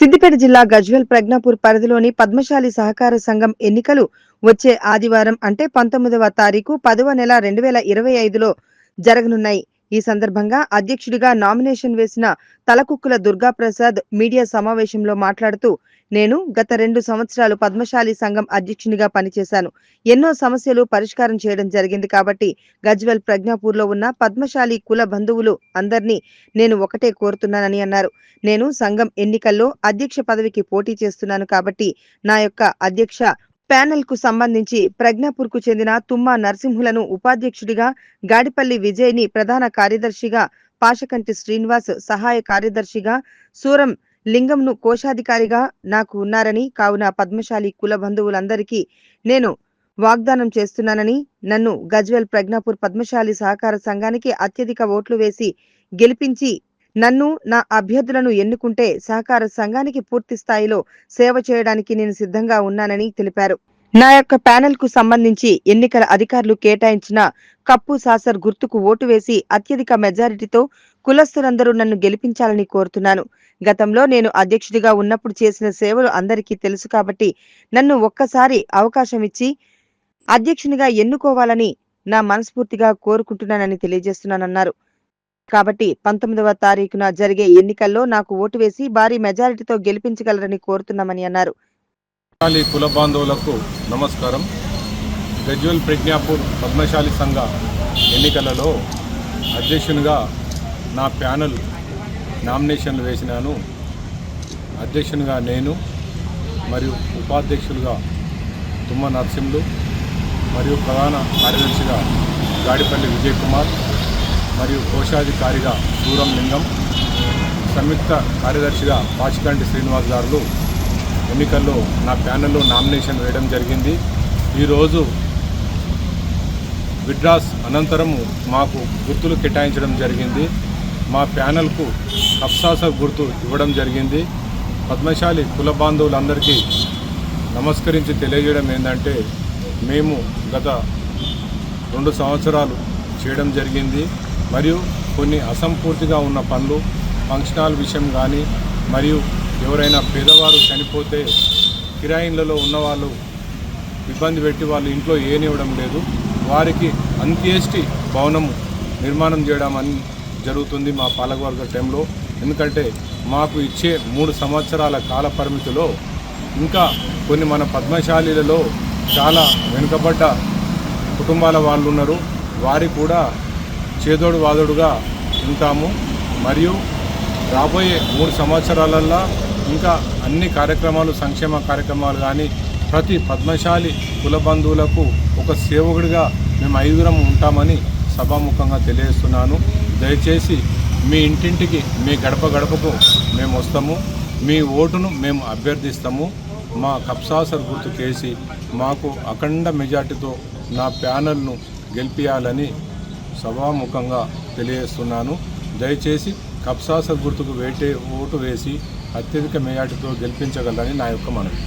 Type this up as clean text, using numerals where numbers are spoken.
సిద్దిపేట జిల్లా గజ్వేల్ ప్రజ్ఞాపూర్ పరిధిలోని పద్మశాలి సహకార సంఘం ఎన్నికలు వచ్చే ఆదివారం అంటే 19వ తారీఖు 10వ నెల 2025లో జరగనున్నాయి. ఈ సందర్భంగా అధ్యక్షుడిగా నామినేషన్ వేసిన తలకుక్కుల దుర్గాప్రసాద్ మీడియా సమావేశంలో మాట్లాడుతూ, నేను గత 2 సంవత్సరాలు పద్మశాలి సంఘం అధ్యక్షునిగా పనిచేశాను. ఎన్నో సమస్యలు పరిష్కారం చేయడం జరిగింది కాబట్టి గజ్వేల్ ప్రజ్ఞాపూర్లో ఉన్న పద్మశాలి కుల బంధువులు అందరినీ నేను ఒకటే కోరుతున్నానని అన్నారు. నేను సంఘం ఎన్నికల్లో అధ్యక్ష పదవికి పోటీ చేస్తున్నాను కాబట్టి నా యొక్క అధ్యక్ష ప్యానెల్ కు సంబంధించి ప్రజ్ఞాపూర్ కు చెందిన తుమ్మా నరసింహులను ఉపాధ్యక్షుడిగా, గాడిపల్లి విజయ్ ని ప్రధాన కార్యదర్శిగా, పాషకంటి శ్రీనివాస్ సహాయ కార్యదర్శిగా, సూరం లింగంను కోశాధికారిగా నాకు ఉన్నారని, కావున పద్మశాలి కుల బంధువులందరికీ నేను వాగ్దానం చేస్తున్నానని, నన్ను గజ్వేల్ ప్రజ్ఞాపూర్ పద్మశాలి సహకార సంఘానికి అత్యధిక ఓట్లు వేసి గెలిపించి నన్ను, నా అభ్యర్థులను ఎన్నుకుంటే సహకార సంఘానికి పూర్తి స్థాయిలో సేవ చేయడానికి నేను సిద్ధంగా ఉన్నానని తెలిపారు. నా యొక్క ప్యానెల్ కు సంబంధించి ఎన్నికల అధికారులు కేటాయించిన కప్పు సాసర్ గుర్తుకు ఓటు వేసి అత్యధిక మెజారిటీతో కులస్తులందరూ నన్ను గెలిపించాలని కోరుతున్నాను. గతంలో నేను అధ్యక్షుడిగా ఉన్నప్పుడు చేసిన సేవలు అందరికీ తెలుసు కాబట్టి నన్ను ఒక్కసారి అవకాశం ఇచ్చి అధ్యక్షునిగా ఎన్నుకోవాలని నా మనస్ఫూర్తిగా కోరుకుంటున్నానని తెలియజేస్తున్నానన్నారు. కాబట్టి 19వ తారీఖున జరిగే ఎన్నికల్లో నాకు ఓటు వేసి భారీ మెజారిటీతో గెలిపించగలరని కోరుతున్నామని అన్నారు. కుల బాంధవులకు నమస్కారం. గజ్వేల్ ప్రజ్ఞాపూర్ పద్మశాలి సంఘ ఎన్నికలలో అధ్యక్షునిగా నా ప్యానెల్ నామినేషన్లు వేసినాను. అధ్యక్షునిగా నేను మరియు ఉపాధ్యక్షులుగా తుమ్మ నరసింహులు మరియు ప్రధాన కార్యదర్శిగా గాడిపల్లి విజయ్ కుమార్ మరియు కోశాధికారిగా సూరం లింగం, సంయుక్త కార్యదర్శిగా పాచికంటి శ్రీనివాస్ గారు ఎన్నికల్లో నా ప్యానెల్లో నామినేషన్ వేయడం జరిగింది. ఈరోజు విడ్రాస్ అనంతరము మాకు గుర్తులు కేటాయించడం జరిగింది. మా ప్యానెల్కు కప్సాసర్ గుర్తు ఇవ్వడం జరిగింది. పద్మశాలి కుల బాంధవులందరికీ నమస్కరించి తెలియజేయడం ఏంటంటే, మేము గత 2 సంవత్సరాలు చేయడం జరిగింది మరియు కొన్ని అసంపూర్తిగా ఉన్న పనులు, ఫంక్షన్ హాల్ విషయం కానీ, మరియు ఎవరైనా పేదవారు చనిపోతే కిరాయిన్లలో ఉన్నవాళ్ళు ఇబ్బంది పెట్టి వాళ్ళు ఇంట్లో ఏనివ్వడం లేదు, వారికి అంత్యేష్టి భవనం నిర్మాణం చేయడం అని జరుగుతుంది మా పాలకవర్గ టైంలో. ఎందుకంటే మాకు ఇచ్చే 3 సంవత్సరాల కాల పరిమితిలో ఇంకా కొన్ని మన పద్మశాలీలలో చాలా వెనుకబడ్డ కుటుంబాల వాళ్ళు ఉన్నారు, వారి కూడా చేదోడు వాదోడుగా ఉంటాము. మరియు రాబోయే 3 సంవత్సరాలల్లో ఇంకా అన్ని కార్యక్రమాలు, సంక్షేమ కార్యక్రమాలు కానీ ప్రతి పద్మశాలి కుల బంధువులకు ఒక సేవకుడిగా మేము 5 ఉంటామని సభాముఖంగా తెలియజేస్తున్నాను. దయచేసి మీ ఇంటింటికి, మీ గడప గడపకు మేము వస్తాము, మీ ఓటును మేము అభ్యర్థిస్తాము. మా కప్సాసర్ గుర్తు కేసి మాకు అఖండ మెజార్టీతో నా ప్యానెల్ను గెలిపించాలని సభాముఖంగా తెలియజేస్తున్నాను. దయచేసి కప్సాసర్ గుర్తుకు ఓటు వేసి అత్యధిక మెజార్టీతో గెలిపించగలరని నా యొక్క మనవి.